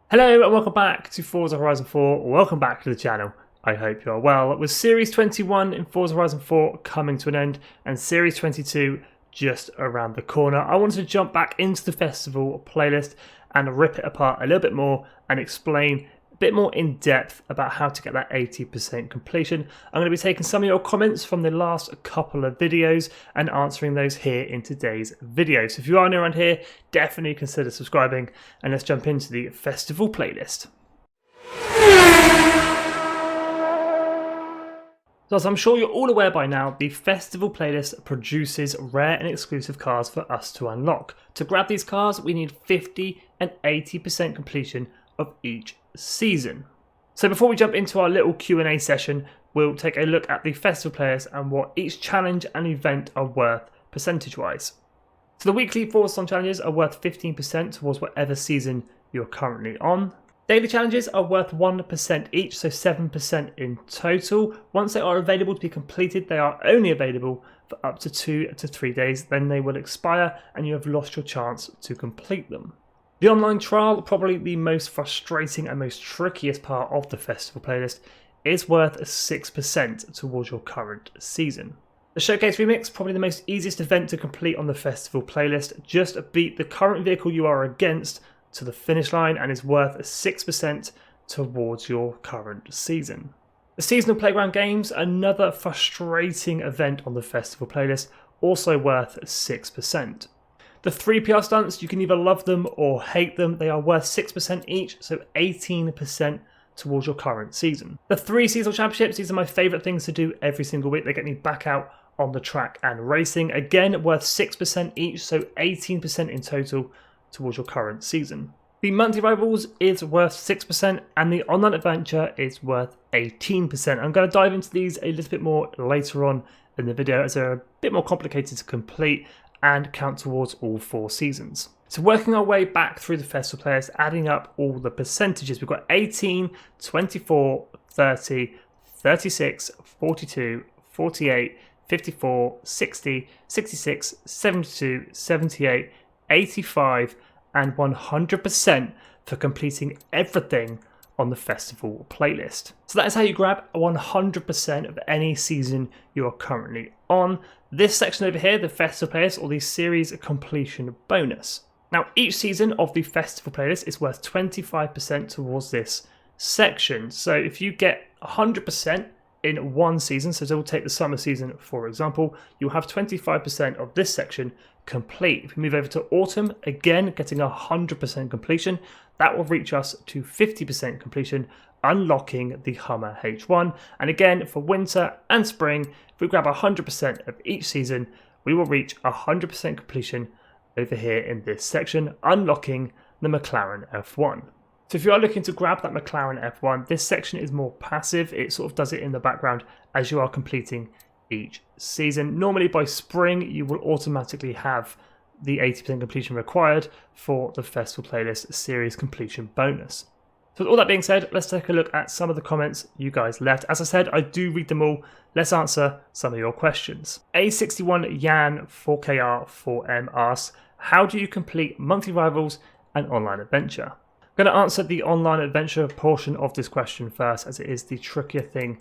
Hello and welcome back to Forza Horizon 4. Welcome back to the channel. I hope you are well. With Series 21 in Forza Horizon 4 coming to an end and Series 22 just around the corner, I wanted to jump back into the festival playlist and rip it apart a little bit more and explain a bit more in depth about how to get that 80% completion. I'm going to be taking some of your comments from the last couple of videos and answering those here in today's video. So if you are new around here, definitely consider subscribing and let's jump into the festival playlist. So as I'm sure you're all aware by now, the festival playlist produces rare and exclusive cars for us to unlock. To grab these cars, we need 50 and 80% completion of each season. So before we jump into our little Q&A session, we'll take a look at the festival players and what each challenge and event are worth percentage-wise. So the weekly FORZAthon challenges are worth 15% towards whatever season you're currently on. Daily challenges are worth 1% each, so 7% in total. Once they are available to be completed, they are only available for up to 2 to 3 days, then they will expire and you have lost your chance to complete them. The online trial, probably the most frustrating and most trickiest part of the festival playlist, is worth 6% towards your current season. The Showcase Remix, probably the most easiest event to complete on the festival playlist. Just beat the current vehicle you are against to the finish line and is worth 6% towards your current season. The Seasonal Playground Games, another frustrating event on the festival playlist, also worth 6%. The 3PR stunts, you can either love them or hate them. They are worth 6% each, so 18% towards your current season. The 3 seasonal championships, these are my favourite things to do every single week. They get me back out on the track and racing. Again, worth 6% each, so 18% in total towards your current season. The monthly rivals is worth 6% and the online adventure is worth 18%. I'm going to dive into these a little bit more later on in the video as they're a bit more complicated to complete and count towards all 4 seasons. So working our way back through the festival players, adding up all the percentages, we've got 18, 24, 30, 36, 42, 48, 54, 60, 66, 72, 78, 85 and 100% for completing everything on the festival playlist. So that is how you grab 100% of any season you are currently on. This section over here, the festival playlist or the series completion bonus. Now each season of the festival playlist is worth 25% towards this section. So if you get 100% in one season, so we'll take the summer season for example, you'll have 25% of this section complete. If we move over to autumn, again getting 100% completion, that will reach us to 50% completion, unlocking the Hummer H1. And again for winter and spring, if we grab 100% of each season, we will reach 100% completion over here in this section, unlocking the McLaren F1. So if you are looking to grab that McLaren F1, this section is more passive. It sort of does it in the background as you are completing each season. Normally by spring, you will automatically have the 80% completion required for the festival playlist series completion bonus. So with all that being said, let's take a look at some of the comments you guys left. As I said, I do read them all. Let's answer some of your questions. A61 Yan 4KR4M asks, how do you complete monthly rivals and online adventure? I'm going to answer the online adventure portion of this question first, as it is the trickier thing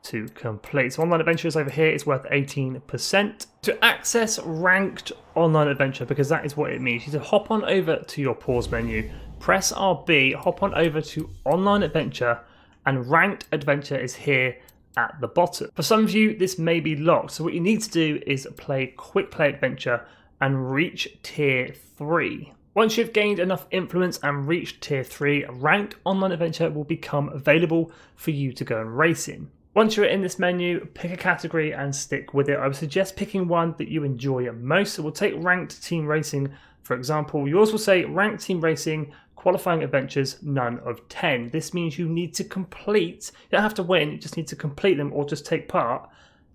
to complete. So online adventure is over here, it's worth 18%. To access ranked online adventure, because that is what it means, you need to hop on over to your pause menu, press RB, hop on over to online adventure, and ranked adventure is here at the bottom. For some of you, this may be locked, so what you need to do is play quick play adventure and reach tier 3. Once you've gained enough influence and reached tier 3, ranked online adventure will become available for you to go and race in. Once you're in this menu, pick a category and stick with it. I would suggest picking one that you enjoy most. So we'll take ranked team racing, for example. Yours will say ranked team racing, qualifying adventures, none of 10. This means you need to complete, you don't have to win, you just need to complete them or just take part,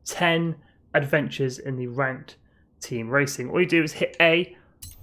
10 adventures in the ranked team racing. All you do is hit A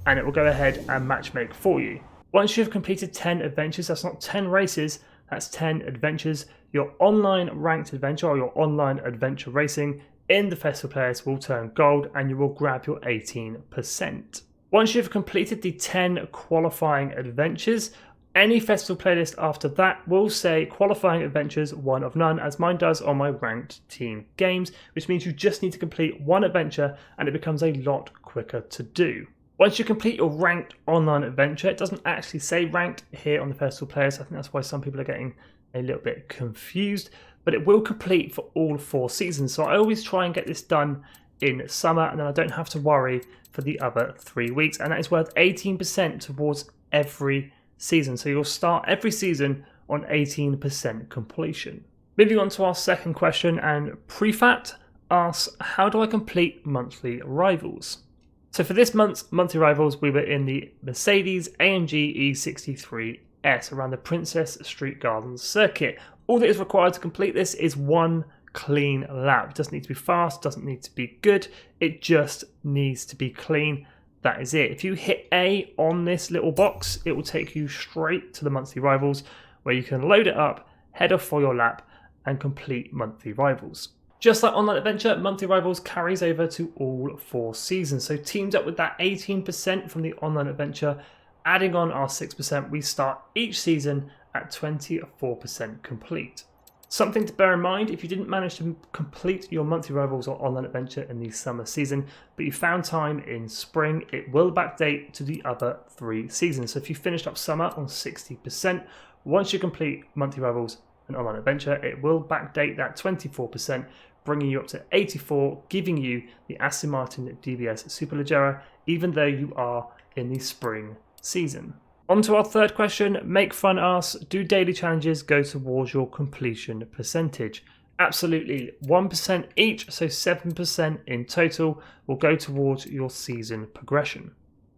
and it will go ahead and matchmake for you. Once you've completed 10 adventures, that's not 10 races, that's 10 adventures. Your online ranked adventure or your online adventure racing in the festival players will turn gold and you will grab your 18%. Once you've completed the 10 qualifying adventures, Any festival playlist after that will say qualifying adventures 1 of none, as mine does on my ranked team games, which means you just need to complete one adventure and it becomes a lot quicker to do. Once you complete your ranked online adventure, it doesn't actually say ranked here on the festival playlist. I think that's why some people are getting a little bit confused, but it will complete for all 4 seasons. So I always try and get this done in summer, and then I don't have to worry for the other 3 weeks, and that is worth 18% towards every season. So you'll start every season on 18% completion. Moving on to our second question, and Prefat asks, how do I complete monthly rivals? So for this month's monthly rivals, we were in the Mercedes AMG E63S around the Princess Street Gardens circuit. All that is required to complete this is one clean lap. It doesn't need to be fast, doesn't need to be good, it just needs to be clean. That is it. If you hit A on this little box, it will take you straight to the monthly rivals where you can load it up, head off for your lap and complete monthly rivals. Just like Online Adventure, monthly rivals carries over to all 4 seasons. So teamed up with that 18% from the Online Adventure, adding on our 6%, we start each season at 24% complete. Something to bear in mind, if you didn't manage to complete your monthly rivals or Online Adventure in the summer season, but you found time in spring, it will backdate to the other 3 seasons. So if you finished up summer on 60%, once you complete monthly rivals and Online Adventure, it will backdate that 24%, bringing you up to 84, giving you the Aston Martin DBS Superleggera, even though you are in the spring season. On to our third question. Make Fun asks, do daily challenges go towards your completion percentage? Absolutely, 1% each, so 7% in total will go towards your season progression.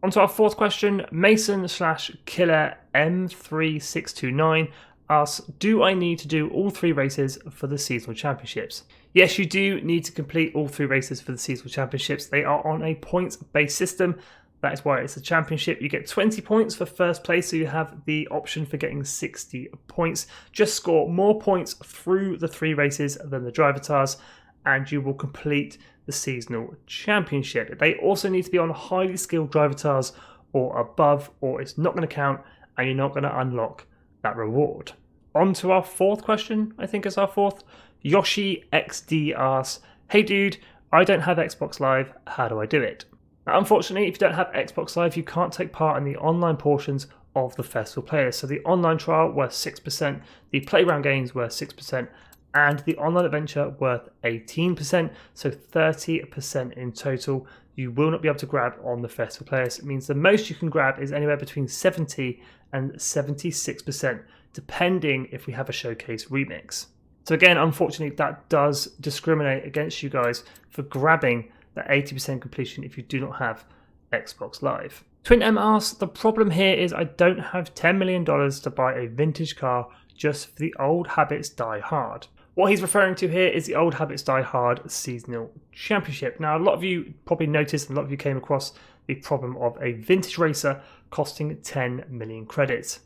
On to our fourth question. Mason/Killer M3629 asks, do I need to do all 3 races for the seasonal championships? Yes, you do need to complete all 3 races for the seasonal championships. They are on a points-based system. That is why it's a championship. You get 20 points for first place, so you have the option for getting 60 points. Just score more points through the 3 races than the drivatars, and you will complete the seasonal championship. They also need to be on highly skilled drivatars or above, or it's not going to count, and you're not going to unlock that reward. On to our fourth question, I think is our fourth. Yoshi XD asks, hey dude, I don't have Xbox Live, how do I do it? Now, unfortunately, if you don't have Xbox Live, you can't take part in the online portions of the festival playlist. So the online trial worth 6%, the playground games worth 6%, and the online adventure worth 18%, so 30% in total. You will not be able to grab on the festival playlist. It means the most you can grab is anywhere between 70 and 76%, depending if we have a showcase remix. So again, unfortunately, that does discriminate against you guys for grabbing that 80% completion if you do not have Xbox Live. Twin M asks, the problem here is I don't have $10 million to buy a vintage car just for the Old Habits Die Hard. What he's referring to here is the Old Habits Die Hard Seasonal Championship. Now, a lot of you probably noticed, and a lot of you came across the problem of a vintage racer costing 10 million credits.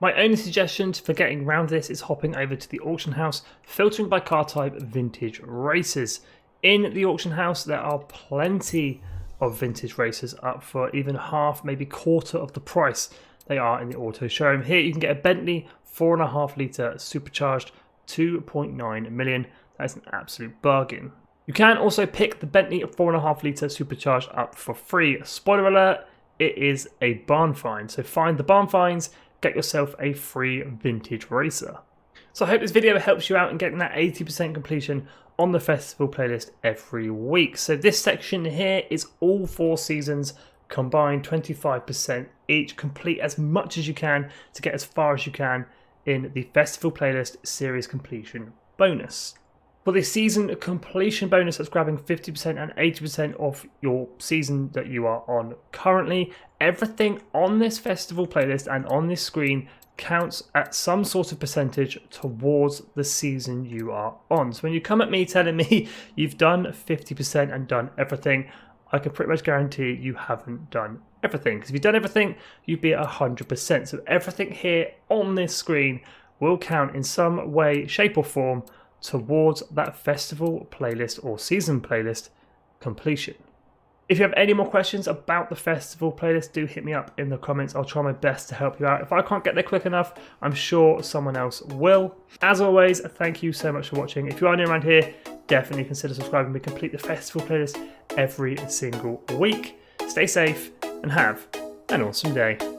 My only suggestion for getting around this is hopping over to the auction house, filtering by car type vintage racers. In the auction house, there are plenty of vintage racers up for even half, maybe quarter of the price they are in the auto showroom. Here you can get a Bentley 4.5 litre supercharged 2.9 million. That is an absolute bargain. You can also pick the Bentley 4.5 litre supercharged up for free. Spoiler alert, it is a barn find. So find the barn finds, get yourself a free vintage racer. So I hope this video helps you out in getting that 80% completion on the festival playlist every week. So this section here is all 4 seasons combined, 25% each. Complete as much as you can to get as far as you can in the festival playlist series completion bonus. For the season completion bonus, that's grabbing 50% and 80% of your season that you are on currently. Everything on this festival playlist and on this screen counts at some sort of percentage towards the season you are on. So when you come at me telling me you've done 50% and done everything, I can pretty much guarantee you haven't done everything. Because if you've done everything, you'd be at 100%. So everything here on this screen will count in some way, shape or form towards that festival playlist or season playlist completion. If you have any more questions about the festival playlist, do hit me up in the comments. I'll try my best to help you out. If I can't get there quick enough, I'm sure someone else will. As always, thank you so much for watching. If you are new around here, definitely consider subscribing. We complete the festival playlist every single week. Stay safe and have an awesome day.